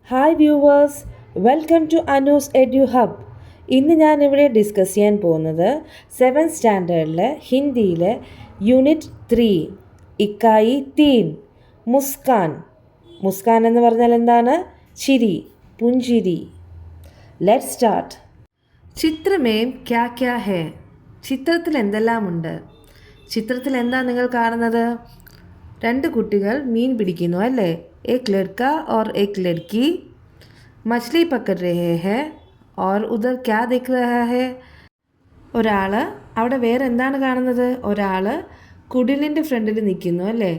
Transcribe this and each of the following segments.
Hi viewers, welcome to Anu's edu hub. ഇന്ന് ഞാനിവിടെ discuss ചെയ്യാൻ പോകുന്നത് 7th സ്റ്റാൻഡേർഡിലെ ഹിന്ദിയിലെ യൂണിറ്റ് 3 ഇക്കായി തീൻ മുസ്കാൻ. മുസ്കാൻ എന്ന് പറഞ്ഞാൽ എന്താണ്? ചിരി, പുഞ്ചിരി. Let's start. ചിത്രമേം ക്യാ ക്യാ ഹേ? ചിത്രത്തിൽ എന്തെല്ലാമുണ്ട്? ചിത്രത്തിൽ എന്താ നിങ്ങൾ കാണുന്നത്? രണ്ട് കുട്ടികൾ മീൻ പിടിക്കുന്നു അല്ലേ? एक लड़का और एक लड़की मछली पकड़ रहे हैं और उधर क्या दिख रहा है? ഒരാൾ അവിടെ വേറെ എന്താണ് കാണുന്നത്? ഒരാൾ കുടിലിൻ്റെ ഫ്രണ്ടിൽ നിൽക്കുന്നു അല്ലേ?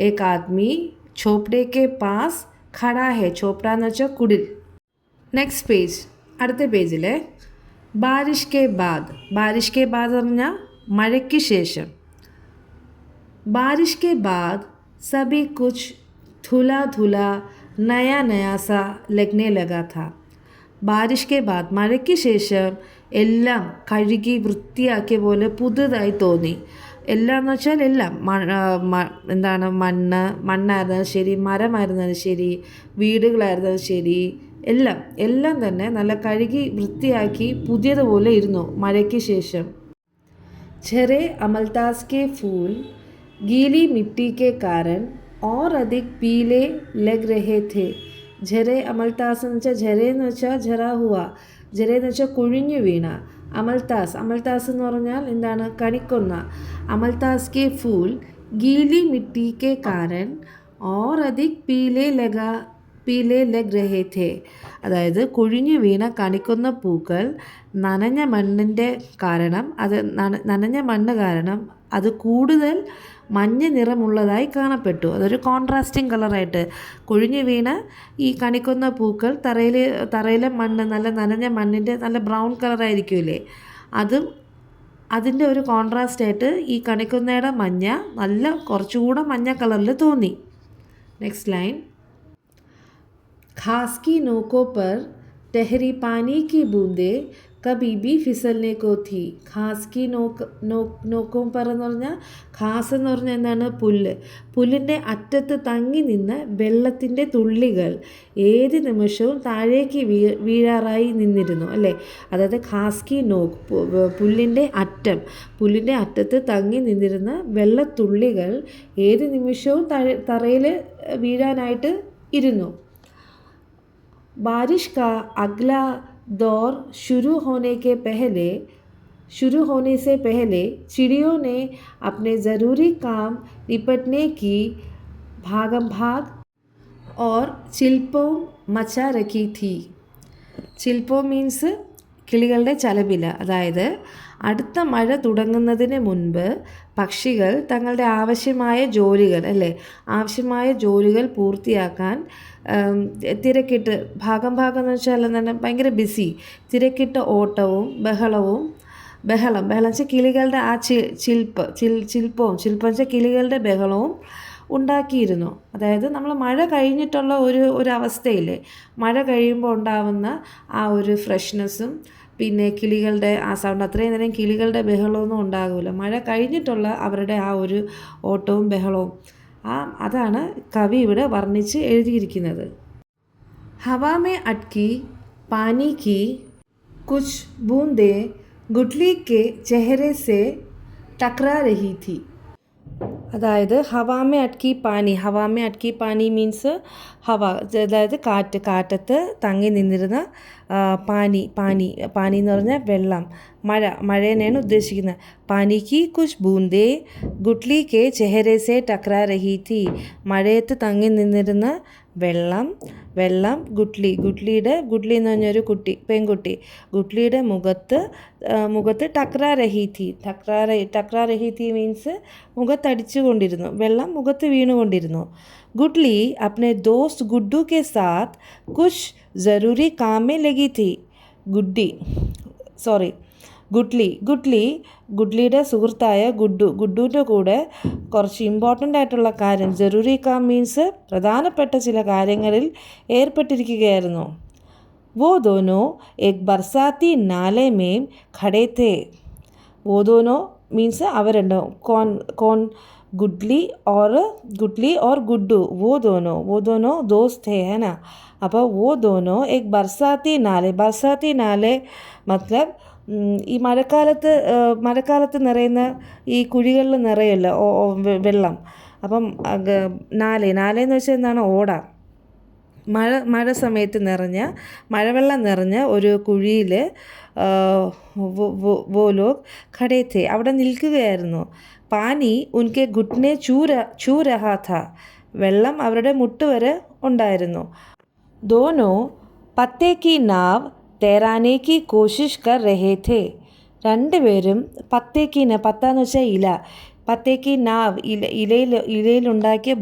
ഏക് ആദ്മി ചോപ്ഡേ കെ പാസ് ഖടാ ഹെ. ചോപ്ഡ എന്ന് വെച്ചാൽ കുടിൽ. നെക്സ്റ്റ് പേജ്, അടുത്ത പേജിൽ ബാരിഷ് കെ ബാദ്. ബാരിഷ് കെ ബാദ് പറഞ്ഞാൽ മഴയ്ക്ക് ശേഷം. ബാരിഷ് കെ ബാദ് സബി കുച്ച് धुला धुला नया नया सा लगने लगा था. ബാരിഷ് കെ ബാദ് മഴയ്ക്ക് ശേഷം എല്ലാം കഴുകി വൃത്തിയാക്കിയ പോലെ പുതുതായി തോന്നി. എല്ലാം എന്ന് വെച്ചാൽ എല്ലാം എന്താണ്, മണ്ണായിരുന്നാലും ശരി, മരമായിരുന്നാലും ശരി, വീടുകളായിരുന്നാലും ശരി, എല്ലാം തന്നെ നല്ല കഴുകി വൃത്തിയാക്കി പുതിയതുപോലെ ഇരുന്നു മഴയ്ക്ക് ശേഷം. झरे अमलतास के फूल गीली मिट्टी के कारण और अधिक पीले लग रहे थे. झरे अमलतास എന്ന് വെച്ചാൽ झरे എന്ന് വെച്ചാൽ झरा हुआ, झरे എന്ന് വെച്ചാൽ കുഴിഞ്ഞു വീണ. അമൽത്താസ് എന്ന് പറഞ്ഞാൽ എന്താണ്? കണിക്കൊന്ന. അമൽത്താസ് കെ ഫൂൽ ഗീലി മിട്ടി കെ കാരൻ और अधिक പീലെ ലഗ് രഹേ ഥേ. അതായത് കുഴിഞ്ഞു വീണ കണിക്കൊന്ന പൂക്കൾ നനഞ്ഞ മണ്ണ് കാരണം അത് കൂടുതൽ മഞ്ഞ നിറമുള്ളതായി കാണപ്പെട്ടു. അതൊരു കോൺട്രാസ്റ്റിംഗ് കളറായിട്ട് കൊഴിഞ്ഞു വീണ ഈ കണിക്കൊന്ന പൂക്കൾ തറയിലെ മണ്ണ്, നല്ല നനഞ്ഞ മണ്ണിൻ്റെ നല്ല ബ്രൗൺ കളറായിരിക്കുമല്ലേ, അതിൻ്റെ ഒരു കോൺട്രാസ്റ്റായിട്ട് ഈ കണിക്കൊന്നയുടെ മഞ്ഞ നല്ല കുറച്ചുകൂടെ മഞ്ഞ കളറിൽ തോന്നി. നെക്സ്റ്റ് ലൈൻ, ഖാസ് കി നോക്കോ പർ ടെഹരി പാനി കി ബൂന്ദേ കബി ബി ഫിസൽനെ കോ ഥി. ഖാസ് കി നോക്കോ പർ എന്ന് പറഞ്ഞാൽ, ഖാസ് എന്ന് പറഞ്ഞാൽ എന്താണ്? പുല്ലിൻ്റെ അറ്റത്ത് തങ്ങി നിന്ന് വെള്ളത്തിൻ്റെ തുള്ളികൾ ഏത് നിമിഷവും താഴേക്ക് വീഴാറായി നിന്നിരുന്നു അല്ലേ? അതായത് ഖാസ് കി പുല്ലിൻ്റെ അറ്റത്ത് തങ്ങി നിന്നിരുന്ന വെള്ളത്തുള്ളികൾ ഏത് നിമിഷവും തറയിൽ വീഴാനായിട്ട് ഇരുന്നു. बारिश का अगला दौर शुरू होने से पहले चिड़ियों ने अपने ज़रूरी काम निपटने की भागम-भाग और चिल्पों मचा रखी थी. ചിൽപ്പോ മീൻസ് കിളികളുടെ ചലപില. അതായത് അടുത്ത മഴ തുടങ്ങുന്നതിന് മുൻപ് പക്ഷികൾ തങ്ങളുടെ ആവശ്യമായ ജോലികൾ പൂർത്തിയാക്കാൻ തിരക്കിട്ട്, ഭാഗം എന്ന് വെച്ചാൽ എന്താണ്? ഭയങ്കര ബിസി, തിരക്കിട്ട ഓട്ടവും ബഹളം വെച്ചാൽ കിളികളുടെ ആ ചിൽപ്പം വെച്ചാൽ കിളികളുടെ ബഹളവും ഉണ്ടാക്കിയിരുന്നു. അതായത് നമ്മൾ മഴ കഴിഞ്ഞിട്ടുള്ള ഒരു അവസ്ഥയില്ലേ, മഴ കഴിയുമ്പോൾ ഉണ്ടാവുന്ന ആ ഒരു ഫ്രഷ്നെസ്സും പിന്നെ കിളികളുടെ ആ സൗണ്ട്, അത്രയും നേരം കിളികളുടെ ബഹളമൊന്നും ഉണ്ടാകില്ല. മഴ കഴിഞ്ഞിട്ടുള്ള അവരുടെ ആ ഒരു ഓട്ടവും ബഹളവും അതാണ് കവി ഇവിടെ വർണ്ണിച്ച് എഴുതിയിരിക്കുന്നത്. ഹവാ മേ അട്കി പാനി കി കുച്ച് ബൂന്ദേ ഗുട്ട്ലി കെ ചെഹരെ സെ ടക്രാ രഹി ഥി. അതായത് ഹവാമേ അട്കി പാനി മീൻസ് അതായത് കാറ്റത്ത് തങ്ങി നിന്നിരുന്ന പാനി എന്ന് പറഞ്ഞാൽ വെള്ളം, മഴേനെയാണ് ഉദ്ദേശിക്കുന്നത്. പാനി കി കുച്ച് ബൂന്ദേ ഗുട്ട്ലി കെ ചെഹരെ സെ ടക്രാ രഹി ഥി. മഴയത്ത് തങ്ങി നിന്നിരുന്ന വെള്ളം ഗുട്ട്ലി എന്ന് പറഞ്ഞൊരു പെൺകുട്ടി, ഗുട്ട്ലിയുടെ മുഖത്ത് ടക്രാ രഹി ഥി മീൻസ് മുഖത്തടിച്ചു കൊണ്ടിരുന്നു, വെള്ളം മുഖത്ത് വീണുകൊണ്ടിരുന്നു. गुटली अपने दोस्त गुड्डू के साथ कुछ ज़रूरी काम में लगी थी. ഗുഡ്ലിയുടെ സുഹൃത്തായ ഗുഡ്ഡുവിൻ്റെ കൂടെ കുറച്ച് ഇമ്പോർട്ടൻ്റ് ആയിട്ടുള്ള കാര്യം, ജറൂരി കാം മീൻസ് പ്രധാനപ്പെട്ട ചില കാര്യങ്ങളിൽ ഏർപ്പെട്ടിരിക്കുകയായിരുന്നു. वो दोनों एक बरसाती नाले में खड़े थे. वो दोनों മീൻസ് അവർ രണ്ടും गुडली और गुड्डू वो दोनों दोस्त थे, है ना. അപ്പോൾ वो दोनों एक बरसाती नाले मतलब ഈ മഴക്കാലത്ത് നിറയുന്ന ഈ കുഴികളിൽ നിറയല്ലോ വെള്ളം. അപ്പം നാലെന്ന് വെച്ചാൽ എന്താണ്, ഓട. മഴ സമയത്ത് മഴവെള്ളം നിറഞ്ഞ ഒരു കുഴിയിൽ വോ ലോഗ് ഖടേ थे, അവിടെ നിൽക്കുകയായിരുന്നു. പാനി ഉൻകെ ഘുട്നെ ചൂ രഹാ ഥാ, വെള്ളം അവരുടെ മുട്ട് വരെ ഉണ്ടായിരുന്നു. दोनों പത്തേ കി നാവ് തേരാനെ കി കോശിഷ് കർ രഹേ थे, രണ്ടുപേരും പത്താന്ന് വെച്ചാൽ ഇല, പത്തേക്ക് നാവ് ഇലയിലുണ്ടാക്കിയ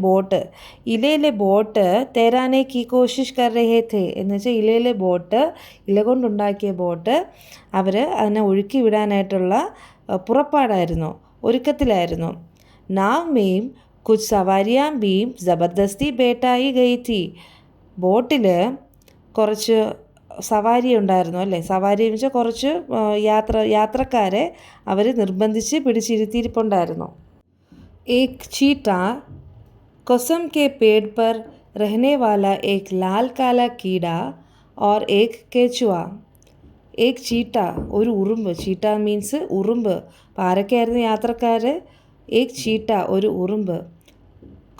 ഇലയിലെ ബോട്ട് തേരാനെ കി കോശിഷ് കർ രഹേ थे എന്ന് വെച്ചാൽ ഇലയിലെ ബോട്ട്, ഇല കൊണ്ടുണ്ടാക്കിയ ബോട്ട് അവർ അതിനെ ഒഴുക്കി വിടാനായിട്ടുള്ള പുറപ്പാടായിരുന്നു, ഒരുക്കത്തിലായിരുന്നു. നാവ് മേം കുച്ച് സവാരിയാം ഭീം ജബർദസ്തി ബേട്ടായി ഗയി थी, ബോട്ടിൽ കുറച്ച് സവാരി ഉണ്ടായിരുന്നു അല്ലേ, സവാരി എന്ന് വെച്ചാൽ കുറച്ച് യാത്രക്കാരെ അവർ നിർബന്ധിച്ച് പിടിച്ചിരുത്തിയിരിപ്പുണ്ടായിരുന്നു. एक चीता कसम के पेड़ पर रहने वाला एक लाल काला कीड़ा और एक केचुआ. एक ചീട്ട, ഒരു ഉറുമ്പ്. ചീട്ട മീൻസ് ഉറുമ്പ്. അപ്പോൾ ആരൊക്കെയായിരുന്നു യാത്രക്കാർ? एक ചീട്ട, ഒരു ഉറുമ്പ്.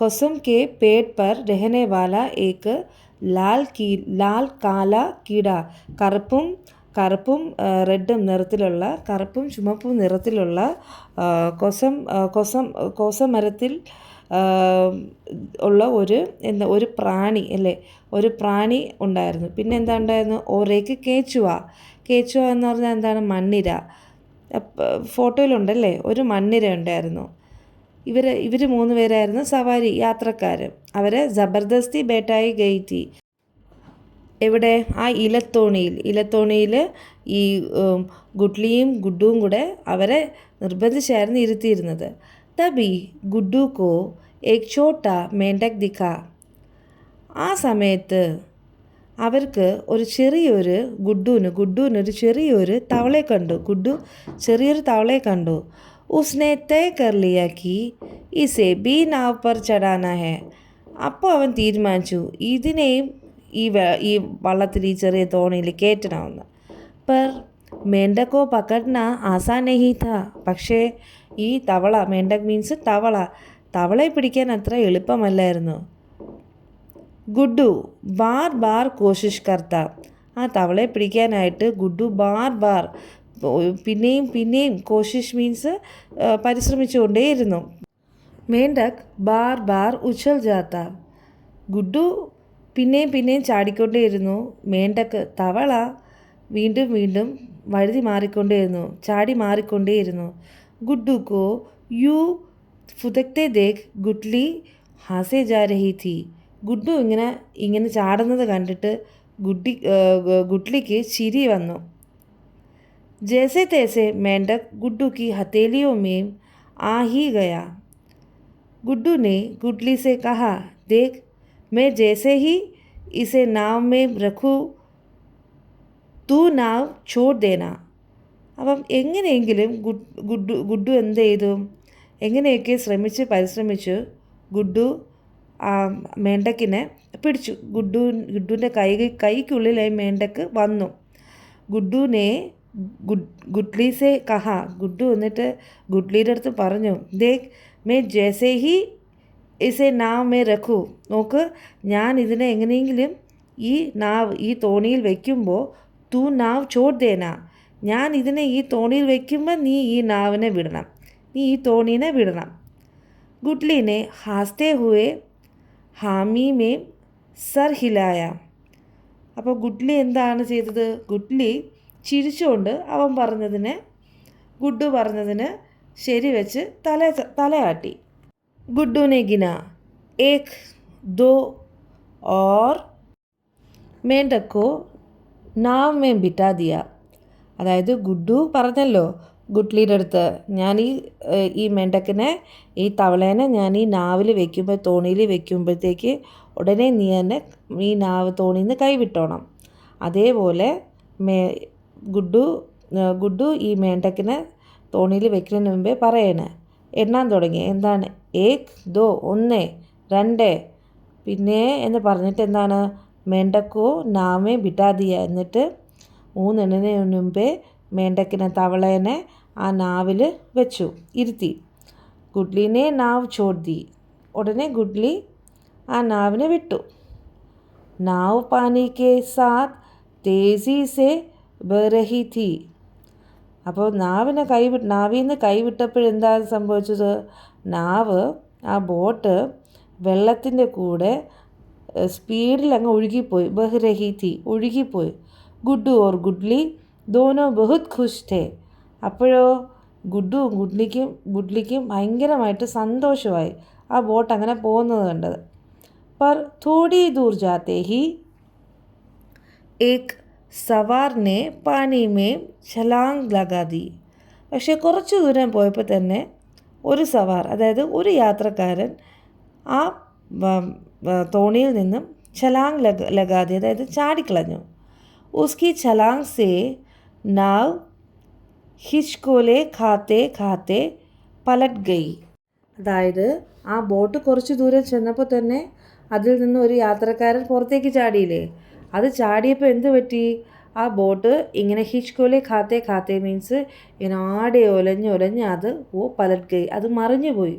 कसम के पेड़ पर रहने वाला एक लाल काला कीड़ा, കറുപ്പും റെഡും നിറത്തിലുള്ള, കറുപ്പും ചുമപ്പും നിറത്തിലുള്ള കോസമരത്തിൽ ഉള്ള ഒരു പ്രാണി അല്ലേ, ഒരു പ്രാണി ഉണ്ടായിരുന്നു. പിന്നെ എന്താ ഉണ്ടായിരുന്നു? ഓരേക്ക് കേച്ചുവ എന്ന് പറഞ്ഞാൽ എന്താണ്? മണ്ണിര. ഫോട്ടോയിലുണ്ടല്ലേ, ഒരു മണ്ണിര ഉണ്ടായിരുന്നു. ഇവർ 3 പേരായിരുന്നു സവാരി യാത്രക്കാർ. അവരെ ജബർദസ്തി ബേട്ടായി ഗയി थी, എവിടെ? ആ ഇലത്തോണിയിൽ ഈ ഗുഡ്ലിയും ഗുഡുവും കൂടെ അവരെ നിർബന്ധിച്ചായിരുന്നു ഇരുത്തിയിരുന്നത്. തബി ഗുഡു കോ ഏക് ഛോട്ട മേണ്ടക് ദിഖ, ആ സമയത്ത് അവർക്ക് ഗുഡ്ഡുവിനൊരു ചെറിയൊരു തവളയെ കണ്ടു. ഗുഡു ചെറിയൊരു തവളയെ കണ്ടു. उसने तय कर लिया कि इसे भी नाव पर चढ़ाना है, അപ്പോൾ അവൻ തീരുമാനിച്ചു ഇതിനെയും ഈ വള്ളത്തിൽ, ഈ ചെറിയ തോണിയിൽ കയറ്റണമെന്ന്. पर मेंढक को पकड़ना आसान नहीं था, പക്ഷേ ഈ തവള, മേണ്ടക് മീൻസ് തവളയെ പിടിക്കാൻ അത്ര എളുപ്പമല്ലായിരുന്നു. ഗുഡു ബാർ കോശിഷ് കർത്ത, ആ തവളയെ പിടിക്കാനായിട്ട് ഗുഡു ബാർ പിന്നെയും കോശിഷ് മീൻസ് പരിശ്രമിച്ചുകൊണ്ടേയിരുന്നു. മേണ്ടക് ബാർ ഉछल ജാത്ത, ഗുഡു പിന്നെയും ചാടിക്കൊണ്ടേയിരുന്നു. മേണ്ടക്, തവള വീണ്ടും വഴുതി ചാടി മാറിക്കൊണ്ടേയിരുന്നു. ഗുഡു കോ യു ഫുദക്തെ ദേഖ് ഗുഡ്ലി ഹാസേ ജാ രഹി थी, ഗുഡു ഇങ്ങനെ ചാടുന്നത് കണ്ടിട്ട് ഗുഡ്ലിക്ക് ചിരി വന്നു. जैसे तैसे मेंढक गुड्डू की हथेलियों में आ ही गया. गुड्डू ने गुडली से कहा, देख मैं जैसे ही इसे नाव में रखूँ तू नाव छोड़ देना. അപ്പം എങ്ങനെയെങ്കിലും ഗുഡു എന്ത് ചെയ്തു? എങ്ങനെയൊക്കെ പരിശ്രമിച്ചു ഗുഡു മേണ്ടക്കിനെ പിടിച്ചു. ഗുഡുവിൻ്റെ കൈക്കുള്ളിലായി മേണ്ടക്ക് വന്നു. ഗുഡുവിനെ ഗുഡ്ലി സെ കഹ, ഗുഡു എന്നിട്ട് ഗുഡ്ലിയുടെ അടുത്ത് പറഞ്ഞു, ദേഖ് മേ ജൈസേ ഹി ഇസെ നാവ് മേ രഖൂ, നോക്ക് ഞാൻ ഇതിനെ എങ്ങനെയെങ്കിലും ഈ തോണിയിൽ വയ്ക്കുമ്പോൾ തൂ നാവ് ചോട് ദേന, ഞാൻ ഇതിനെ ഈ തോണിയിൽ വയ്ക്കുമ്പോൾ നീ ഈ തോണീനെ വിടണം. ഗുഡ്ലിനെ ഹാസ്തേ ഹുവേ ഹാമി മേ സർ ഹിലായ, അപ്പോൾ ഗുഡ്ലി എന്താണ് ചെയ്തത്? ഗുഡ്ലി ചിരിച്ചുകൊണ്ട് ഗുഡു പറഞ്ഞതിന് ശരിവെച്ച് തലയാട്ടി. ഗുഡുനെ ഗിന 1 2 और मेंढक को नाव में बिठा दिया. അതായത് ഗുഡു പറഞ്ഞല്ലോ ഗുഡ്ലിയുടെ അടുത്ത്, ഞാൻ ഈ മേണ്ടക്കിനെ, ഈ തവളേനെ ഞാൻ ഈ നാവിൽ വെക്കുമ്പോൾ, തോണിയിൽ വെക്കുമ്പോഴത്തേക്ക് ഉടനെ നീ തന്നെ ഈ തോണിയിൽ നിന്ന് കൈവിട്ടോണം. അതേപോലെ ഗുഡു ഈ മേണ്ടക്കിനെ തോണിയിൽ വെക്കുന്നതിന് മുമ്പേ പറയണേ, എണ്ണാൻ തുടങ്ങി. എന്താണ്? 1 2 1 2 പിന്നെ എന്ന് പറഞ്ഞിട്ട് എന്താണ്? മേണ്ടക്കോ നാമേ ബിട്ടാദിയ. എന്നിട്ട് 3 എണ്ണുന്നതിന് മുമ്പേ മേണ്ടക്കിനെ തവളേനെ ആ നാവിൽ വെച്ചു, ഇരുത്തി. ഗുഡ്ലിനെ നാവ് ചോടി. ഉടനെ ഗുഡ്ലി ആ നാവിനെ വിട്ടു. നാവ് പാനി കെ സാത്ത് തേസി സെ ബഹ് തീ. അപ്പോൾ നാവിൽ നിന്ന് കൈവിട്ടപ്പോഴെന്താ സംഭവിച്ചത്? നാവ്, ആ ബോട്ട് വെള്ളത്തിൻ്റെ കൂടെ സ്പീഡിൽ അങ്ങ് ഒഴുകിപ്പോയി. ബഹ് തീ, ഒഴുകിപ്പോയി. ഗുഡ്ഡു ഓർ ഗുഡ്ലി ദോനോ ബഹുത് ഖുഷ് ഥേ. അപ്പോഴോ ഗുഡ്ലിക്കും ഭയങ്കരമായിട്ട് സന്തോഷമായി ആ ബോട്ട് അങ്ങനെ പോകുന്നത് കണ്ടത്. पर थोड़ी दूर जाते ही एक सवार ने पानी में छलांग लगा दी. പക്ഷേ കുറച്ച് ദൂരം പോയപ്പോൾ തന്നെ ഒരു സവാർ, അതായത് ഒരു യാത്രക്കാരൻ ആ തോണിയിൽ നിന്നും ഛലാങ് ലഗാതി, അതായത് ചാടിക്കളഞ്ഞു. ഉസ്കി ഛലാങ് സേ നാവ് ഹിച്ച്കോലെ ഖാത്തെ ഖാത്തെ പലറ്റ് ഗയി. അതായത് ആ ബോട്ട് കുറച്ച് ദൂരം ചെന്നപ്പോൾ തന്നെ അതിൽ നിന്ന് ഒരു യാത്രക്കാരൻ പുറത്തേക്ക് ചാടിയില്ലേ? അത് ചാടിയപ്പോൾ എന്ത് പറ്റി? ആ ബോട്ട് ഇങ്ങനെ ഹിച്ച്കോലെ ഖാത്തെ ഖാത്തെ മീൻസ് ഇങ്ങനെ ആടെ ഒലഞ്ഞ് അത് പലറ്റ് ഗയി, അത് മറിഞ്ഞു പോയി.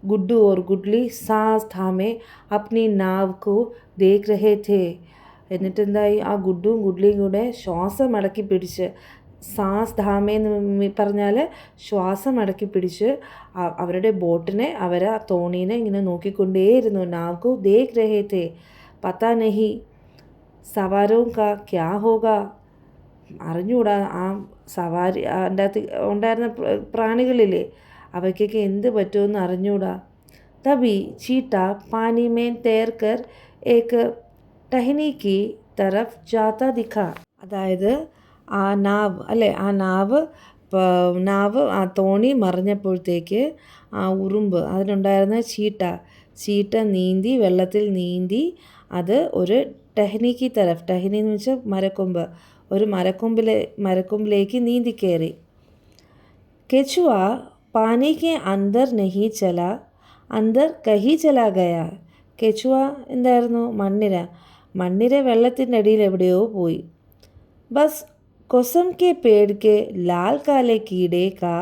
ഗുഡ്ഡു ഓർ ഗുഡ്ലി സാസ് ഥാമേ അപ്നി നാവ് കോ ദേഖ് രഹേ ഥേ. എന്നിട്ട് എന്തായി? ആ ഗുഡ്ഡും ഗുഡ്ലിയും കൂടെ ശ്വാസം അടക്കി പിടിച്ച്, സാസ് ധാമേന്ന് പറഞ്ഞാൽ ശ്വാസം അടക്കി പിടിച്ച് അവരുടെ ബോട്ടിനെ, ആ തോണീനെ ഇങ്ങനെ നോക്കിക്കൊണ്ടേയിരുന്നു. നാവ്കു ദേഖ് രഹേ ഥേ പത്താ നഹി സവാരോ കാ ക്യാ ഹോഗ. അറിഞ്ഞൂടാ ആ സവാരി അതിൻ്റെ അകത്ത് ഉണ്ടായിരുന്ന പ്രാണികളില്ലേ, അവയ്ക്കൊക്കെ എന്ത് പറ്റുമെന്ന് അറിഞ്ഞൂടാ. തബി ചീട്ട പാനി മേൻ തേർക്കർ ഏക്ക് ടഹനി കി തരഫ് ജാത്ത ദിഖ. അതായത് ആ നാവ് ആ തോണി മറിഞ്ഞപ്പോഴത്തേക്ക് ആ ഉറുമ്പ്, അതിനുണ്ടായിരുന്ന ചീട്ട നീന്തി, വെള്ളത്തിൽ നീന്തി അത് ഒരു ടഹ്നിക്ക് തരഫ്, ടഹ്നി എന്ന് വെച്ചാൽ മരക്കൊമ്പ്, ഒരു മരക്കൊമ്പിലേക്ക് നീന്തി കയറി. കെച്ചുവ പാനി കെ അന്തർ നഹി ചല അന്തർ കഹി ചലാ ഗയ. കെച്ചുവ എന്തായിരുന്നു? മണ്ണിര വെള്ളത്തിൻ്റെ അടിയിൽ എവിടെയോ പോയി. Bus കൊസം K Ped K Lal കാലെ കീടേ കാ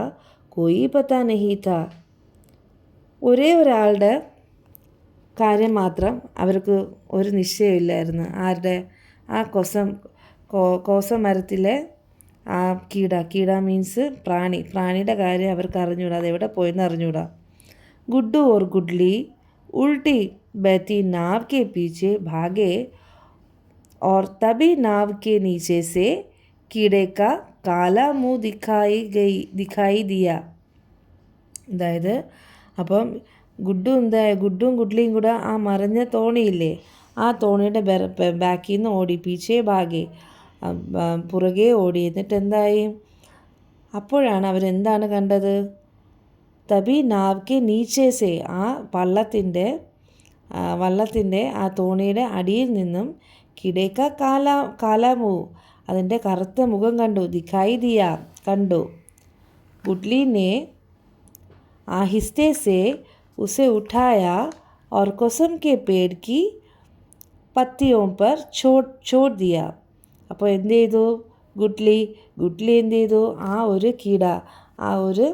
കോയി പത്താ നഹി താ. ഒരേ ഒരാളുടെ കാര്യം മാത്രം അവർക്ക് ഒരു നിശ്ചയമില്ലായിരുന്നു. ആരുടെ? ആ കോസം മരത്തിലെ ആ കീട മീൻസ് പ്രാണിയുടെ കാര്യം അവർക്ക് അറിഞ്ഞൂടാ, അതെവിടെ പോയെന്ന് അറിഞ്ഞൂടാ. ഗുഡ്ഡു ഓർ ഗുഡ്ലി ഉൾട്ടി ബഹती नाव के पीछे भागे और तभी नाव के नीचे से कीड़े का काला मुंह दिखाई दिया. അതായത് അപ്പം ഗുഡ്ഡും ഗുഡ്ലിയും കൂടെ ആ മറിഞ്ഞ തോണിയില്ലേ, ആ തോണിയുടെ ബാക്കിൽ നിന്ന് ഓടി, പീച്ചേ ഭാഗെ, പുറകെ ഓടി. എന്നിട്ട് എന്തായി? അപ്പോഴാണ് അവരെന്താണ് കണ്ടത്? തബി നാവ് കെ നീച്ചേ സേ, ആ വള്ളത്തിൻ്റെ ആ തോണിയുടെ അടിയിൽ നിന്നും കിടേക്ക കാലാമൂ, അതിൻ്റെ കറുത്ത മുഖം കണ്ടു. ദിഖായി ദിയ, കണ്ടു. ഗുഡ്ലിനെ आहिस्ते से उसे उठाया और कोसम के पेड़ की पत्तियों पर छोड़ दिया. അപ്പോൾ എന്ത് ചെയ്തു? ഗുഡ്ലി എന്ത് ചെയ്തു? ആ ഒരു കീട, ആ ഒരു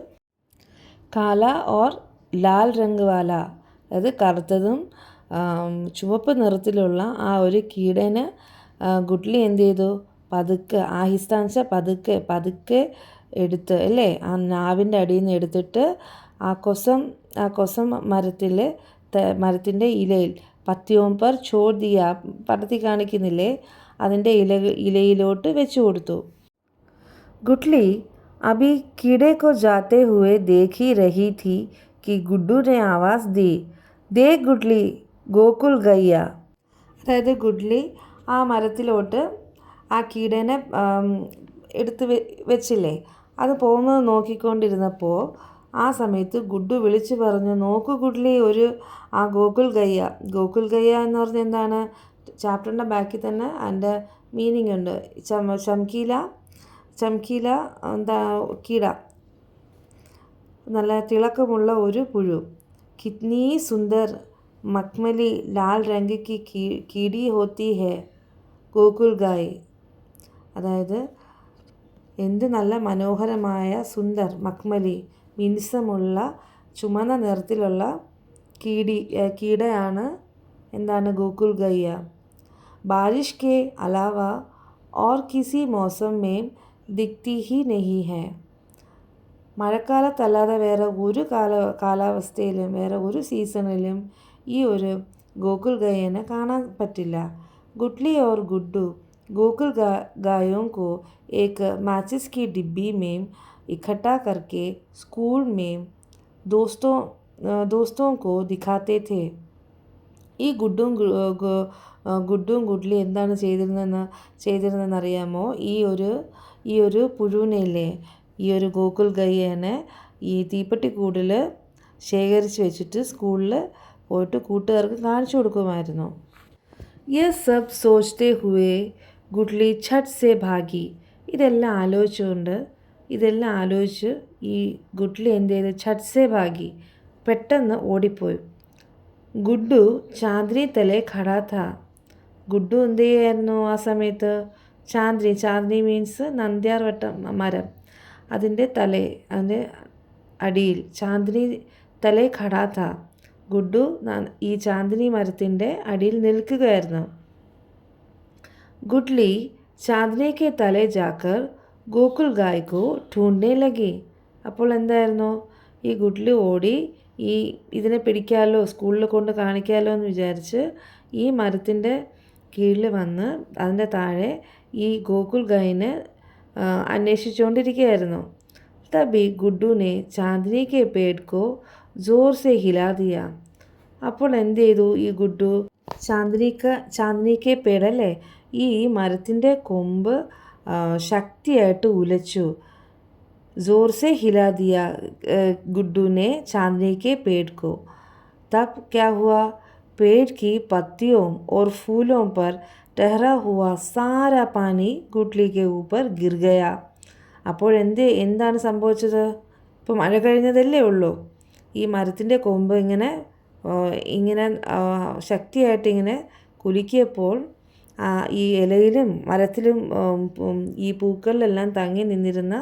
കാല ഓർ ലാൽ രംഗ് വാല, അതായത് കറുത്തതും ചുവപ്പ് നിറത്തിലുള്ള ആ ഒരു കീടനെ ഗുഡ്ലി എന്ത് ചെയ്തു? പതുക്കെ, ആഹിസ്താൻസ പതുക്കെ എടുത്ത്, അല്ലേ, ആ നാവിൻ്റെ അടിയിൽ നിന്ന് എടുത്തിട്ട് ആ കൊസം മരത്തിൻ്റെ ഇലയിൽ, പത്തിയോം പർ ചോട് ദിയ, പടത്തി കാണിക്കുന്നില്ലേ, അതിൻ്റെ ഇലയിലോട്ട് വെച്ചു കൊടുത്തു. ഗുഡ്ലി അഭി കീടേ കോ ജാത്തെ ഹുए देख ही रही थी कि गुड्डू ने आवाज़ दी, देख गुडली गोकुल गैया. അതായത് ഗുഡ്ലി ആ മരത്തിലോട്ട് ആ കീടേനെ എടുത്ത് വെച്ചില്ലേ, അത് പോകുന്നത് നോക്കിക്കൊണ്ടിരുന്നപ്പോൾ ആ സമയത്ത് ഗുഡ്ഡു വിളിച്ചു പറഞ്ഞു, നോക്കൂ ഗുഡ്ലി, ആ ഗോകുൽ ഗയ്യ എന്ന് പറഞ്ഞാൽ എന്താണ്? ചാപ്റ്ററിൻ്റെ ബാക്കിൽ തന്നെ അതിൻ്റെ മീനിങ് ഉണ്ട്. ചംകീല എന്താ കീട, നല്ല തിളക്കമുള്ള ഒരു പുഴു. കിത്നി സുന്ദർ മക്മലി ലാൽ രംഗ് കി കീടി ഹോത്തി ഹെ ഗോകുൽ ഗായ്. അതായത് എന്ത് നല്ല മനോഹരമായ സുന്ദർ മക്മലി മിനുസമുള്ള ചുമന്ന നിറത്തിലുള്ള കീടയാണ് എന്താണ് ഗോകുൽ ഗയ്യ. ബാരിഷ് കെ അലാവ और किसी मौसम में दिखती ही नहीं है. മഴക്കാലത്തല്ലാതെ വേറെ ഒരു കാലാവസ്ഥയിലും വേറെ ഒരു സീസണിലും ഈ ഒരു ഗോകുൽ ഗായനെ കാണാൻ പറ്റില്ല. ഗുഡ്ലി और गुड्डू गोकुल गायों को एक माचिस की डिब्बी में इकट्ठा करके स्कूल में दोस्तों को दिखाते थे. ഈ ഗുഡ്ഡും ഗുഡ്ലി എന്താണ് ചെയ്തിരുന്നതെന്നറിയാമോ? ഈ ഒരു പുഴുവിനെയില്ലേ, ഈ ഒരു ഗോകുൽ ഗയ്യനെ ഈ തീപ്പെട്ടിക്കൂടിൽ ശേഖരിച്ച് വെച്ചിട്ട് സ്കൂളിൽ പോയിട്ട് കൂട്ടുകാർക്ക് കാണിച്ചു കൊടുക്കുമായിരുന്നു. യേ സബ് സോച്ച്തേ ഹുവേ ഗുഡ്ലി ഛട്ട് സേ ഭാഗി. ഇതെല്ലാം ആലോചിച്ച് ഈ ഗുഡ്ലി എന്ത് ചെയ്ത് ഛട്ട് സേ ഭാഗി, പെട്ടെന്ന് ഓടിപ്പോയി. ഗുഡ്ഡു ചാന്ദ്രി തലേ ഖടാ ഥാ. ഗുഡ്ഡു എന്ത് ചെയ്യായിരുന്നു ആ സമയത്ത്? ചാന്ദ്രി മീൻസ് നന്ദ്യാർവട്ടം മരം, അതിൻ്റെ അടിയിൽ ചാന്ദ്രി തലേ ഖടാ ഥാ. ഗുഡ്ഡു ഈ ചാന്ദ്രി മരത്തിൻ്റെ അടിയിൽ നിൽക്കുകയായിരുന്നു. ഗുഡ്ലി ചാന്ദ്രി കെ തലേ ജാക്കർ ഗോകുൽ ഗായ് കോ ഢൂണ്ഡ്നെ ലഗി. അപ്പോൾ എന്തായിരുന്നു? ഈ ഗുഡ്ലി ഓടി ഇതിനെ പിടിക്കാമല്ലോ, സ്കൂളിൽ കൊണ്ട് കാണിക്കാമല്ലോ എന്ന് വിചാരിച്ച് ഈ മരത്തിൻ്റെ കീഴിൽ വന്ന് അതിൻ്റെ താഴെ ഈ ഗോകുൽ ഗായിനെ അന്വേഷിച്ചുകൊണ്ടിരിക്കുകയായിരുന്നു. തബി ഗുഡ്ഡുനെ ചാന്ദ്നി കെ പേട് കോ ജോർ സെ ഹിലാ ദിയ. അപ്പോൾ എന്ത് ചെയ്തു ഈ ഗുഡ്ഡു? ചാന്ദ്നി കെ പേടല്ലേ, ഈ മരത്തിൻ്റെ കൊമ്പ് ശക്തിയായിട്ട് ഉലച്ചു. जोर से हिला दिया गुड्डू ने चांदनी के पेड़ को. तब क्या हुआ? पेड़ की पत्तियों और फूलों पर ठहरा हुआ सारा पानी गुडली के ऊपर गिर गया. എന്താണ് സംഭവിച്ചത്? ഇപ്പോൾ മഴ കഴിഞ്ഞതല്ലേ ഉള്ളൂ. ഈ മരത്തിൻ്റെ കൊമ്പ് ഇങ്ങനെ ശക്തിയായിട്ട് ഇങ്ങനെ കുലുക്കിയപ്പോൾ ഈ ഇലയിലും മരത്തിലും ഈ പൂക്കളിലെല്ലാം തങ്ങി നിന്നിരുന്ന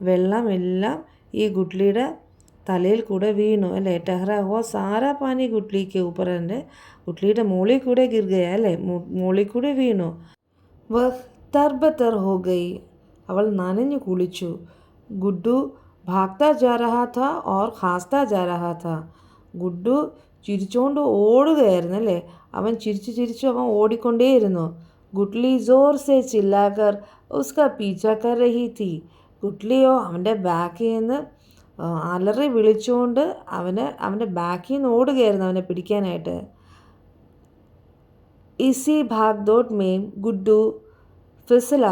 വെള്ളമെല്ലാം ഈ ഗുഡ്ലിയുടെ തലയിൽ കൂടെ വീണു അല്ലേ. ടെഹ്റ ഹുവ സാരാ പാനി ഗുഡ്ലിക്ക് ഊപ്പറിൻ്റെ ഗുഡ്ലിയുടെ മുകളിൽ കൂടെ ഗിർഗയ അല്ലേ, മുകളിൽ കൂടെ വീണു. വഹ് തർബതർ ഹോ ഗയി. അവൾ നനഞ്ഞു കുളിച്ചു. ഗുഡ്ഡു ഭാഗ്താ ജാ രഹാ ഥാ ഓർ ഖാസ്താ ജാ രഹാ ഥാ. ഗുഡ്ഡു ചിരിച്ചുകൊണ്ട് ഓടുകയായിരുന്നു അല്ലേ. അവൻ ചിരിച്ചു അവൻ ഓടിക്കൊണ്ടേയിരുന്നു. ഗുഡ്ലി ജോർ സെ ചില്ലാക്കർ ഉസ്കാ പീച്ചാ കർ രഹി തീ. ഗുഡ്ലിയോ അവൻ്റെ ബാക്കിൽ നിന്ന് അലറി വിളിച്ചുകൊണ്ട് അവൻ്റെ ബാക്കിൽ നിന്ന് ഓടുകയായിരുന്നു അവനെ പിടിക്കാനായിട്ട്. ഇസി ഭാഗ് ദോഡ് മേം ഗുഡ്ഡു ഫിസല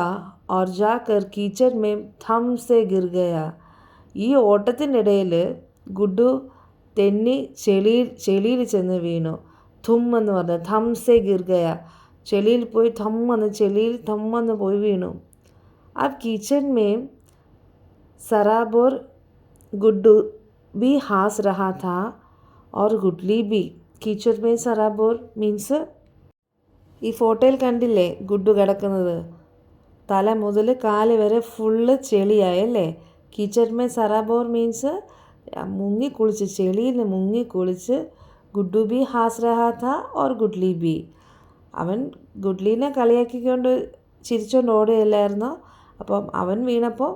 और जाकर कीचड़ में थम से गिर गया. ഈ ഓട്ടത്തിനിടയിൽ ഗുഡ്ഡു തെന്നി ചെളിയിൽ ചെന്ന് വീണു. ഥും എന്ന് പറഞ്ഞത് ഥം സെ ഗിർ ഗയ, ചെളിയിൽ പോയി ഥമ്മെന്ന് പോയി വീണു. अब कीचड़ में सराबोर गुड्डू भी हंस रहा था और गुडली भी. कीचड़ में सराबोर മീൻസ് ഈ ഫോട്ടോയിൽ കണ്ടില്ലേ ഗുഡ്ഡു കിടക്കുന്നത്, തല മുതൽ കാല് വരെ ഫുള്ള് ചെളിയായല്ലേ. കീച്ചർ മേ സറാബോർ മീൻസ് ചെളിയിൽ മുങ്ങിക്കുളിച്ച്. ഗുഡ്ഡു ബി ഹാസ് രഹാ ഥാ ഓർ ഗുഡ്ലി ബി. അവൻ ഗുഡ്ലിനെ കളിയാക്കിക്കൊണ്ട് ചിരിച്ചുകൊണ്ട് ഓടുകയല്ലായിരുന്നോ. അപ്പം അവൻ വീണപ്പോൾ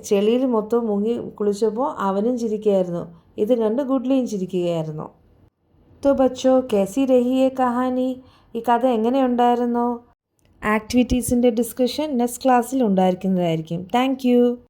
ചെളിയിൽ മൊത്തം മുങ്ങി കുളിച്ചപ്പോൾ അവനും ചിരിക്കുകയായിരുന്നു. ഇത് കണ്ട് ഗുഡ്ലിയും ചിരിക്കുകയായിരുന്നു. तो बच्चों कैसी रही ये कहानी? ഈ കഥ എങ്ങനെയുണ്ടായിരുന്നോ? ആക്ടിവിറ്റീസിൻ്റെ ഡിസ്കഷൻ നെക്സ്റ്റ് ക്ലാസ്സിൽ ഉണ്ടായിരിക്കുന്നതായിരിക്കും. Thank you.